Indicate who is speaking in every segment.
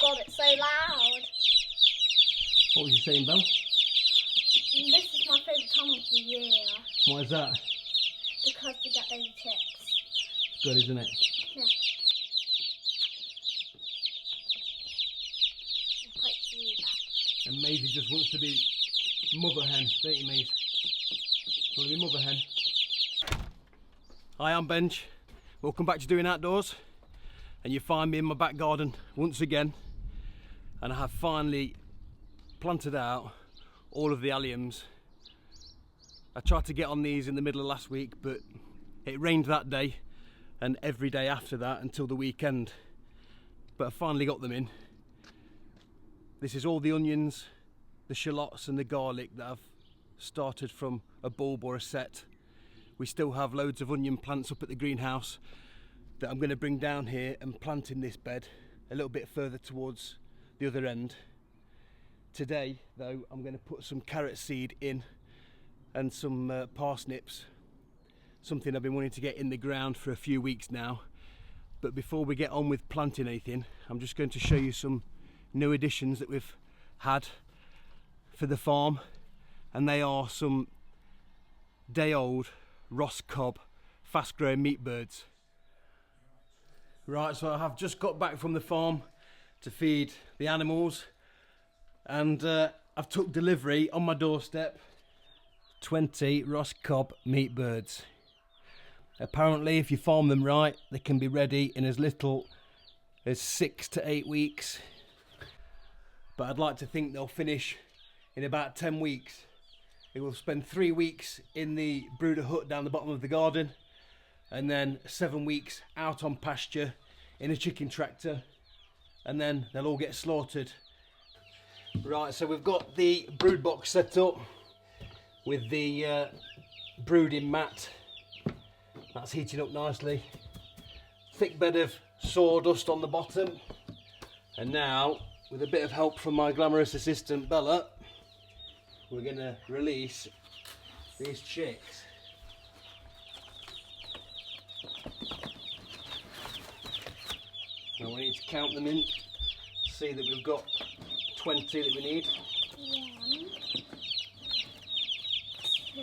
Speaker 1: God, it's so loud.
Speaker 2: What was you saying, Belle?
Speaker 1: This is my favourite time of the year
Speaker 2: Why is that?
Speaker 1: because we get baby chicks.
Speaker 2: Good, isn't it?
Speaker 1: Yeah. I'm quite new back.
Speaker 2: And Maisie just wants to be mother hen, don't you, Maisie? Want to be mother hen? Hi, I'm Benj. Welcome back to Doing Outdoors. And you find me in my back garden once again. And I have finally planted out all of the alliums. I tried to get on these in the middle of last week, but it rained that day and every day after that until the weekend. But I finally got them in. This is all the onions, the shallots and the garlic that I've started from a bulb or a set. We still have loads of onion plants up at the greenhouse that I'm going to bring down here and plant in this bed a little bit further towards the other end. Today though, I'm going to put some carrot seed in and some parsnips, something I've been wanting to get in the ground for a few weeks now. But before we get on with planting anything, I'm just going to show you some new additions that we've had for the farm, and they are some day-old Ross Cobb fast-growing meat birds. Right, so I have just got back from the farm to feed the animals, and I've took delivery on my doorstep 20 Ross Cobb meat birds. Apparently, if you farm them right, they can be ready in as little as 6 to 8 weeks. But I'd like to think they'll finish in about 10 weeks. They will spend 3 weeks in the brooder hut down the bottom of the garden, and then 7 weeks out on pasture in a chicken tractor, and then they'll all get slaughtered. Right, so we've got the brood box set up with the brooding mat. That's heating up nicely. Thick bed of sawdust on the bottom, and now, with a bit of help from my glamorous assistant Bella, we're going to release these chicks. Now we need to count them in, see that we've got 20 that we need.
Speaker 1: 1, 2,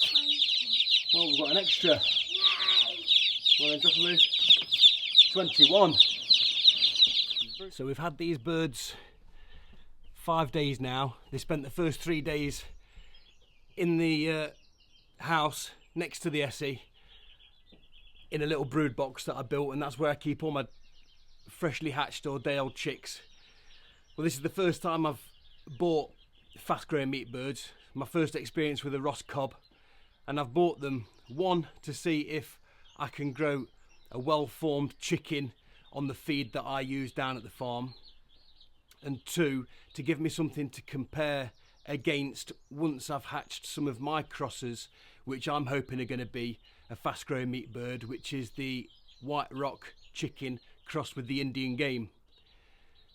Speaker 1: 3.
Speaker 2: Well, we've got an extra. Well, then, drop them in. 21. So we've had these birds 5 days now. They spent the first 3 days in the house next to the Essie in a little brood box that I built, and that's where I keep all my freshly hatched or day-old chicks. Well, this is the first time I've bought fast-growing meat birds, my first experience with a Ross Cobb, and I've bought them, one, to see if I can grow a well-formed chicken on the feed that I use down at the farm, and two, to give me something to compare against once I've hatched some of my crosses, which I'm hoping are going to be a fast-growing meat bird, which is the White Rock chicken crossed with the Indian game.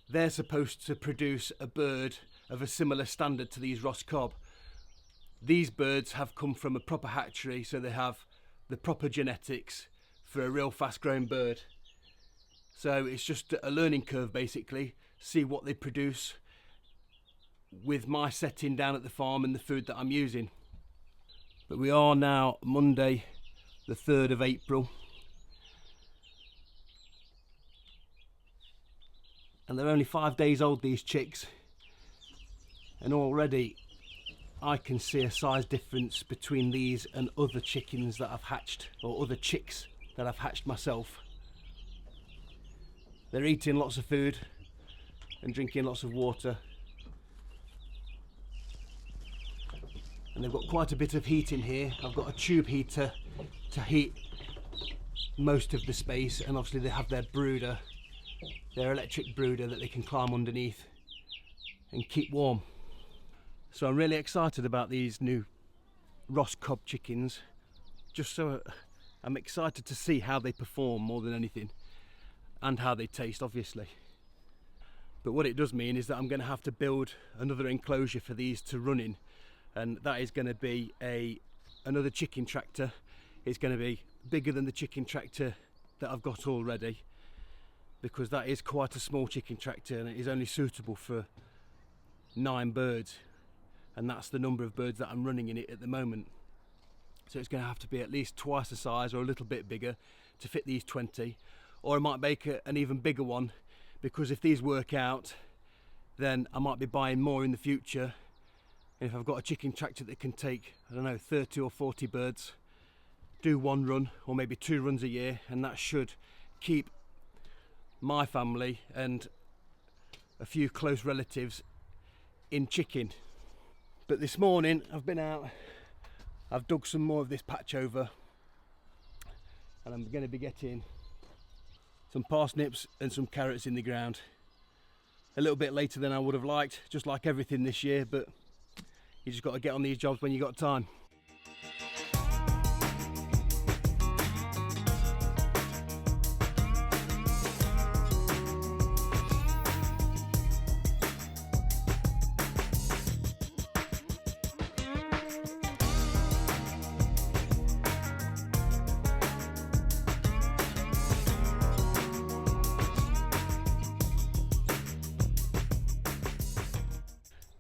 Speaker 2: They're supposed to produce a bird of a similar standard to these Ross Cobb. These birds have come from a proper hatchery, so they have the proper genetics for a real fast-growing bird. So it's just a learning curve, basically, see what they produce with my setting down at the farm and the food that I'm using. But we are now Monday the 3rd of April, and they're only 5 days old, these chicks, and already I can see a size difference between these and other chickens that I've hatched, or other chicks that I've hatched myself. They're eating lots of food and drinking lots of water, and they've got quite a bit of heat in here. I've got a tube heater to heat most of the space, and obviously they have their brooder, their electric brooder that they can climb underneath and keep warm. So I'm really excited about these new Ross Cobb chickens, just so I'm excited to see how they perform more than anything, and how they taste, obviously. But what it does mean is that I'm going to have to build another enclosure for these to run in, and that is going to be another chicken tractor. It's going to be bigger than the chicken tractor that I've got already, because that is quite a small chicken tractor and it is only suitable for 9 birds, and that's the number of birds that I'm running in it at the moment. So it's going to have to be at least twice the size or a little bit bigger to fit these 20, or I might make an even bigger one, because if these work out then I might be buying more in the future. And if I've got a chicken tractor that can take, I don't know, 30 or 40 birds, do 1 run or maybe 2 runs a year, and that should keep my family and a few close relatives in chicken. But this morning I've been out, I've dug some more of this patch over, and I'm going to be getting some parsnips and some carrots in the ground. A little bit later than I would have liked, just like everything this year, but you just got to get on these jobs when you got time.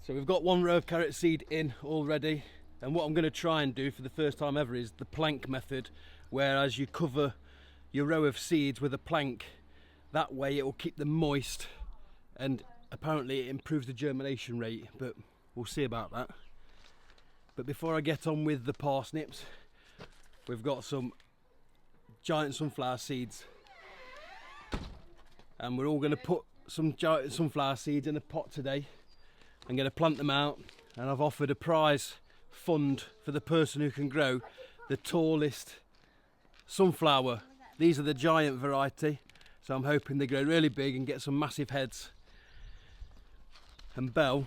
Speaker 2: So we've got 1 row of carrot seed in already, and what I'm going to try and do for the first time ever is the plank method, whereas you cover your row of seeds with a plank. That way it will keep them moist, and apparently it improves the germination rate, but we'll see about that. But before I get on with the parsnips, we've got some giant sunflower seeds, and we're all going to put some giant sunflower seeds in a pot today. I'm going to plant them out, and I've offered a prize fund for the person who can grow the tallest sunflower. These are the giant variety, so I'm hoping they grow really big and get some massive heads. And Belle,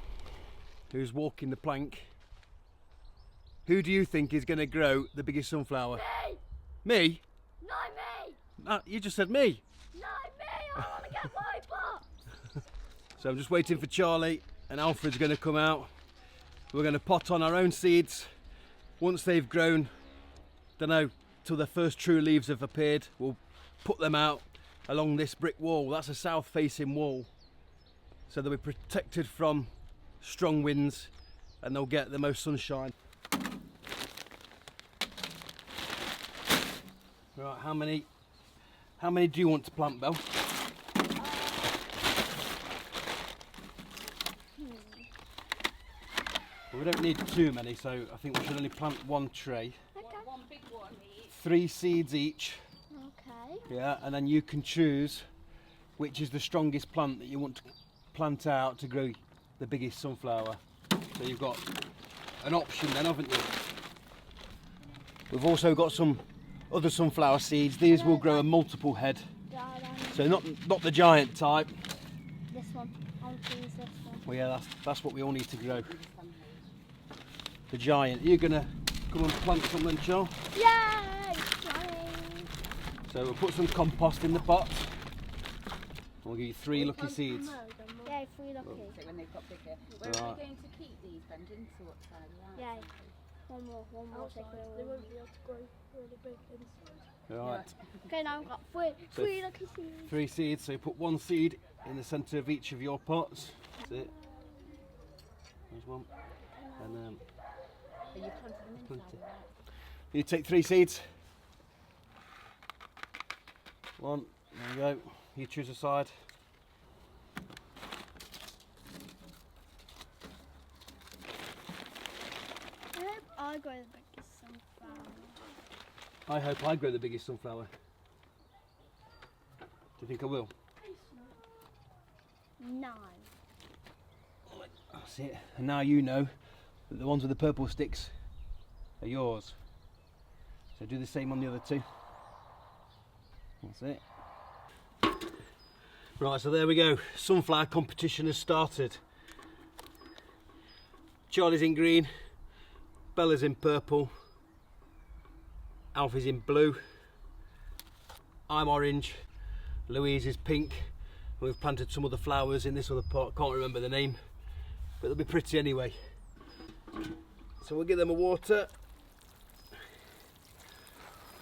Speaker 2: who's walking the plank, who do you think is going to grow the biggest sunflower?
Speaker 1: Me!
Speaker 2: Me?
Speaker 1: No, me!
Speaker 2: You just said me.
Speaker 1: No, me! I want to get my pot!
Speaker 2: So I'm just waiting for Charlie, and Alfred's going to come out. We're going to pot on our own seeds. Once they've grown, don't know, till the first true leaves have appeared, we'll put them out along this brick wall. That's a south facing wall, so they'll be protected from strong winds and they'll get the most sunshine. Right, how many do you want to plant, Belle? We don't need too many, so I think we should only plant 1 tray.
Speaker 1: Okay.
Speaker 3: One big one each.
Speaker 2: 3 seeds each.
Speaker 1: Okay.
Speaker 2: Yeah, and then you can choose which is the strongest plant that you want to plant out to grow the biggest sunflower. So you've got an option then, haven't you? We've also got some other sunflower seeds. These will grow a multiple head. So not the giant type.
Speaker 1: This one. I'll choose this one.
Speaker 2: Well, yeah, that's what we all need to grow. The giant. You're gonna come and plant some then, Charles?
Speaker 1: Yay!
Speaker 2: So we'll put some compost in the pot. We'll give you 3 lucky seeds.
Speaker 1: Yay, 3 lucky.
Speaker 3: So when they've got bigger. Where are we going to keep these, Brendan? So what side?
Speaker 1: Yay. One more. They won't be able to grow really big inside.
Speaker 2: Right.
Speaker 1: Okay, now I've got 3 lucky seeds.
Speaker 2: 3 seeds. So you put 1 seed in the centre of each of your pots. That's it. There's one. And
Speaker 3: Are you planting them inside?
Speaker 2: you take 3 seeds. 1. There you go. You choose a side.
Speaker 1: I hope I grow the biggest sunflower.
Speaker 2: I hope I grow the biggest sunflower. Do you think I will?
Speaker 1: 9.
Speaker 2: That's it. And now you know that the ones with the purple sticks are yours. So do the same on the other 2. That's it. Right, so there we go. Sunflower competition has started. Charlie's in green, Bella's in purple, Alfie's in blue, I'm orange, Louise is pink, We've planted some other flowers in this other pot, can't remember the name, but they'll be pretty anyway. So we'll give them a water,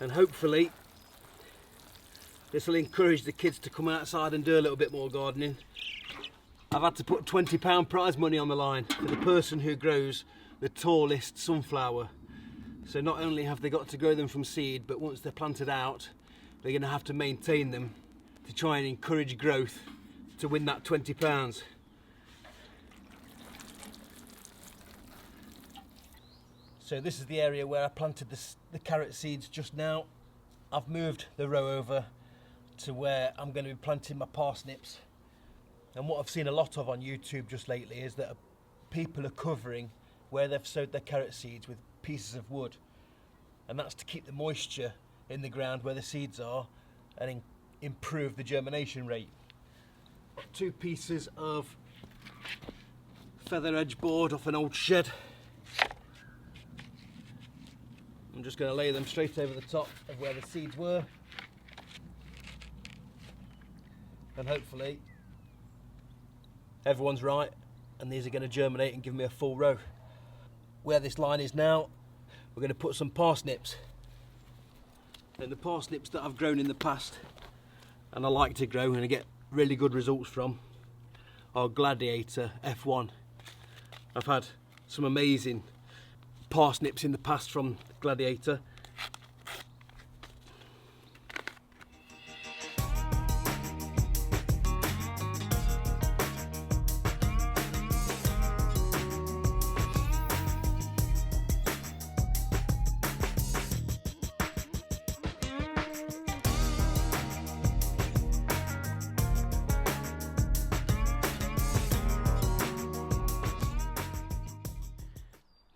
Speaker 2: and hopefully this will encourage the kids to come outside and do a little bit more gardening. I've had to put £20 prize money on the line for the person who grows the tallest sunflower. So not only have they got to grow them from seed, but once they're planted out, they're going to have to maintain them to try and encourage growth to win that £20. So this is the area where I planted the carrot seeds just now. I've moved the row over to where I'm going to be planting my parsnips. And what I've seen a lot of on YouTube just lately is that people are covering where they've sowed their carrot seeds with pieces of wood. And that's to keep the moisture in the ground where the seeds are and improve the germination rate. Got 2 pieces of feather edge board off an old shed. I'm just going to lay them straight over the top of where the seeds were, and hopefully everyone's right and these are going to germinate and give me a full row. Where this line is now, we're going to put some parsnips, and the parsnips that I've grown in the past and I like to grow and I get really good results from are Gladiator F1. I've had some amazing parsnips in the past from Gladiator.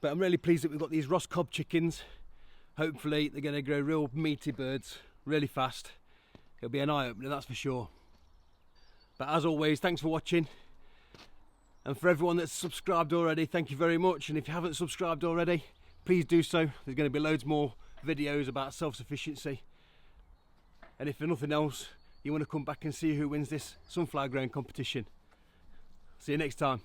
Speaker 2: But I'm really pleased that we've got these Ross Cobb chickens. Hopefully they're going to grow real meaty birds really fast. It'll be an eye-opener, that's for sure. But as always, thanks for watching. And for everyone that's subscribed already, thank you very much. And if you haven't subscribed already, please do so. There's going to be loads more videos about self-sufficiency. And if for nothing else, you want to come back and see who wins this sunflower growing competition. See you next time.